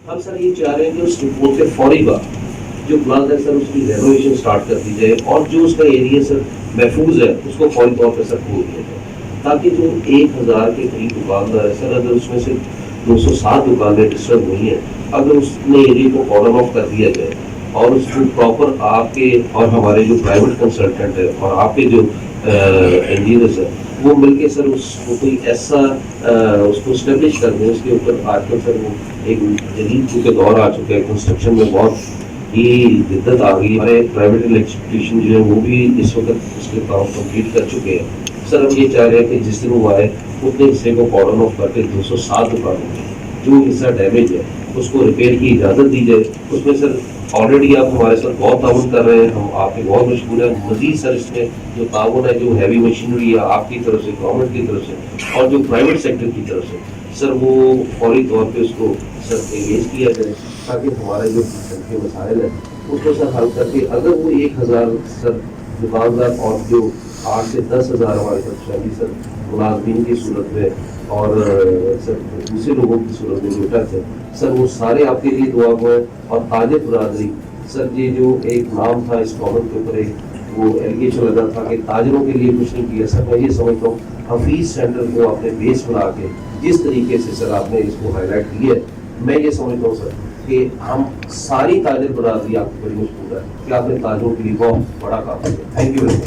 ہم سر یہ چاہ رہے ہیں کہ اس رپورٹ سے فوری بعد جو پلان ہے سر اس کی رینوویشن اسٹارٹ کر دی جائے اور جو اس کا ایریا سر محفوظ ہے اس کو فوری طور پہ سر کھول دیا جائے تاکہ جو 1000 کے قریب دکاندار ہے سر اگر اس میں سے 207 دکانیں ڈسٹرب ہوئی ہیں اگر اس نے ایریا کو کارنر آف کر دیا جائے اور اس کو پراپر آپ کے اور ہمارے جو پرائیویٹ کنسلٹنٹ ہے اور آپ کے جو انجینئرز ہیں وہ مل کے سر اس کو کوئی ایسا اس کو اسٹیبلش کر دیں. اس کے اوپر آج کل سر وہ ایک جدید چونکہ دور آ چکا ہے کنسٹرکشن میں بہت ہی جدت آ گئی. ہمارے پرائیویٹ الیکٹریشین جو ہے وہ بھی اس وقت اس کے کام کمپلیٹ کر چکے ہیں. سر ہم یہ چاہ رہے ہیں کہ جس دن وہ آئے اتنے حصے کو کارڈن آف کر کے 207 دکانوں میں جو حصہ ڈیمیج ہے اس کو ریپیئر کی اجازت دی جائے. اس میں سر آلریڈی آپ ہمارے ساتھ بہت تعاون کر رہے ہیں, ہم آپ کے بہت مشکور ہیں. مزید سر اس میں جو تعاون ہے جو ہیوی مشینری ہے آپ کی طرف سے گورنمنٹ کی طرف سے اور جو پرائیویٹ سیکٹر کی طرف سے سر وہ فوری طور پہ اس کو سر انگیج کیا جائے تاکہ ہمارے جو کے مسائل ہیں اس کو سر حل کر کے اگر وہ 1000 سر دکاندار اور جو 8 سے 10,000 ہمارے ساتھ شامل سر ملازمین کی صورت میں اور سر دوسرے لوگوں کی صورت میں جو ٹچ ہے سر وہ سارے آپ کے لیے دعا کو ہے. اور تاجر برادری سر یہ جو ایک نام تھا اس کامنٹ کے اوپر ایک وہ ایلیگیشن لگا تھا کہ تاجروں کے لیے کچھ نہیں کیا. سر میں یہ سمجھتا ہوں حفیظ سینٹر کو آپ نے بیس بنا کے جس طریقے سے سر آپ نے اس کو ہائی لائٹ کیا ہے میں یہ سمجھتا ہوں سر کہ ہم ساری تاجر برادری آپ کی بڑی مشکور ہے کہ آپ نے تاجروں کے لیے بہت بڑا کام کیا. Thank you very much.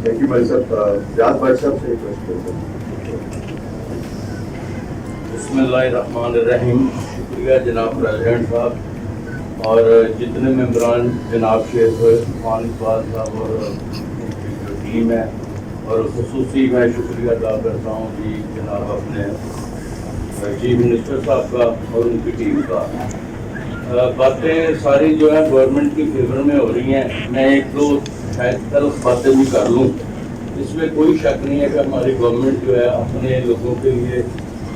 Thank you بھائی صاحب. زیاد بھائی صاحب سے ایک کوشچن. بسم اللہ الرحمن الرحیم. شکریہ جناب پریزیڈنٹ صاحب اور جتنے ممبران جناب شیخ عثمان اقبال صاحب اور جو ٹیم ہے اور خصوصی میں شکریہ ادا کرتا ہوں جی جناب اپنے چیف منسٹر صاحب کا اور ان کی ٹیم کا. باتیں ساری جو ہے گورنمنٹ کی فیور میں ہو رہی ہیں. میں ایک دو شاید تلخ باتیں بھی کر لوں. اس میں کوئی شک نہیں ہے کہ ہماری گورنمنٹ جو ہے اپنے لوگوں کے لیے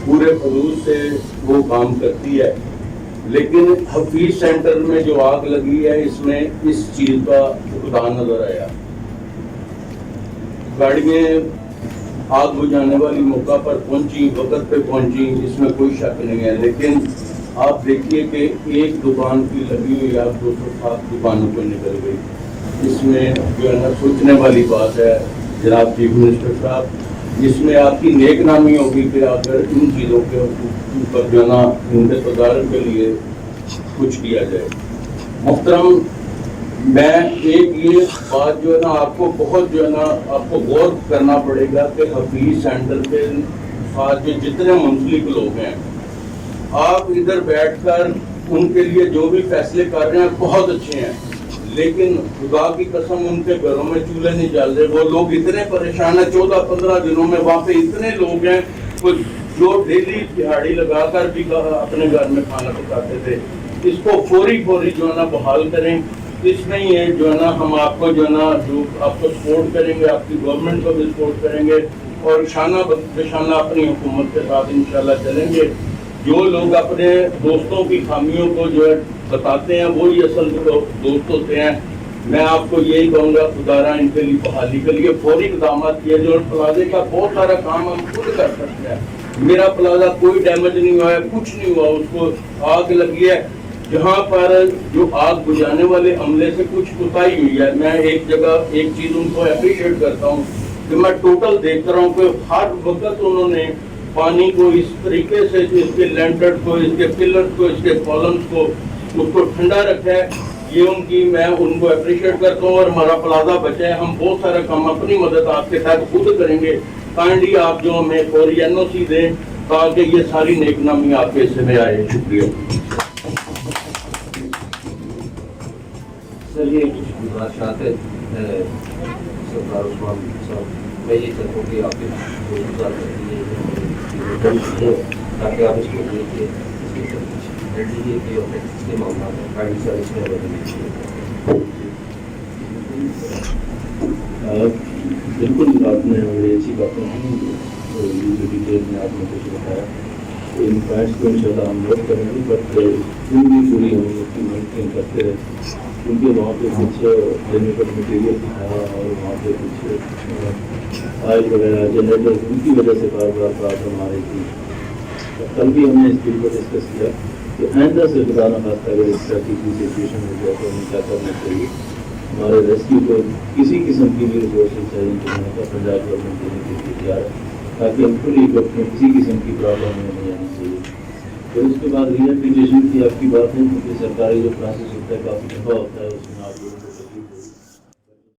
پورے خلوص سے وہ کام کرتی ہے, لیکن حفیظ سینٹر میں جو آگ لگی ہے اس میں اس چیز کا فقدان نظر آیا. گاڑیاں آگ بجھانے والی موقع پر پہنچی, وقت پہ پہنچی, اس میں کوئی شک نہیں ہے. لیکن آپ دیکھیے کہ ایک دکان کی لگی ہوئی آگ 207 دکانوں پہ نکل گئی. اس میں جو ہے نا سوچنے والی بات ہے جناب چیف منسٹر صاحب. جس میں آپ کی نیک نامی ہوگی کہ اگر ان چیزوں کے اوپر جو ہے نا ان کے تدارک کے لیے کچھ کیا جائے. محترم, میں ایک یہ بات جو ہے نا آپ کو بہت جو ہے نا آپ کو غور کرنا پڑے گا کہ حفیظ سینٹر کے ساتھ جو جتنے منسلک لوگ ہیں آپ ادھر بیٹھ کر ان کے لیے جو بھی فیصلے کر رہے ہیں بہت اچھے ہیں, لیکن خدا کی قسم ان کے گھروں میں چولہے نہیں جل رہے. وہ لوگ اتنے پریشان ہیں 14-15 دنوں میں وہاں پہ اتنے لوگ ہیں جو ڈیلی دہاڑی لگا کر بھی اپنے گھر میں کھانا پکاتے تھے. اس کو فوری جو ہے نا بحال کریں. اس میں یہ جو ہے نا ہم آپ کو جو ہے نا جو آپ کو سپورٹ کریں گے, آپ کی گورنمنٹ کو بھی سپورٹ کریں گے اور شانہ بشانہ اپنی حکومت کے ساتھ انشاءاللہ چلیں گے. جو لوگ اپنے دوستوں کی خامیوں کو جو ہے بتاتے ہیں وہی اصل دوست ہوتے ہیں. میں آپ کو یہی کہوں گا خدارا ان کے لیے بحالی کے لیے فوری اقدامات کیے. جو پلازے کا بہت سارا کام ہم خود کر سکتے ہیں. میرا پلازا کوئی ڈیمیج نہیں ہوا ہے, کچھ نہیں ہوا, اس کو آگ لگی ہے. جہاں پر جو آگ بجھانے والے عملے سے کچھ کوتاہی ہوئی ہے, میں ایک جگہ ایک چیز ان کو اپریشیٹ کرتا ہوں کہ میں ٹوٹل دیکھ رہا ہوں کہ ہر وقت انہوں نے پانی کو اس طریقے سے اس کے لینٹر کو, اس کے پلر کو, اس کے کالمس کو, اس کو ٹھنڈا رکھا ہے. یہ ان کی میں ان کو اپریشیٹ کرتا ہوں. اور ہمارا پلازا بچا ہے, ہم بہت سارا کام اپنی مدد آپ کے ساتھ خود کریں گے. کائنڈلی آپ جو ہمیں فوری NOC دیں تاکہ یہ ساری نیک نامی آپ کے حصے میں آئے. شکریہ. سر یہ کچھ گزارشات ہے سردار عثمان صاحب, میں یہ چاہتا ہوں کہ آپ کے تاکہ آپ اس کو دیکھیے اس کے معاملات بالکل آپ نے بڑی اچھی باتیں ہیں جو ڈیٹیل میں آپ نے کچھ بتایا. تو ان پوائنٹس کو انشاءاللہ ہم نوٹ کریں گے, بٹ پھر بھی پوری ہم اس کی مینٹین کرتے رہے کیونکہ وہاں پہ کچھ جنریٹر مٹیریل تھا اور وہاں پہ کچھ آئل وغیرہ جنریٹر ان کی وجہ سے بار بار پرابلم آ رہی تھی. کل بھی ہم نے اس چیز کو ڈسکس کیا کہ آئندہ سے خدا نخواستہ اگر اس طرح کی کوئی سچویشن ہو جائے تو ہمیں کیا کرنا چاہیے. ہمارے ریسکیو کو کسی قسم کی بھی ریسورسز چاہیے تو ہمیں پنجاب گورنمنٹ دینے کے لیے تیار ہے تاکہ ہم فلی اکوپڈ میں کسی قسم کی پرابلم ہمیں نہیں آنی چاہیے. پھر اس کے بعد ریہیبلیٹیشن کی آپ کی بات ہے کیونکہ سرکاری جو پروسیس ہوتا ہے کافی لمبا ہوتا ہے, اس میں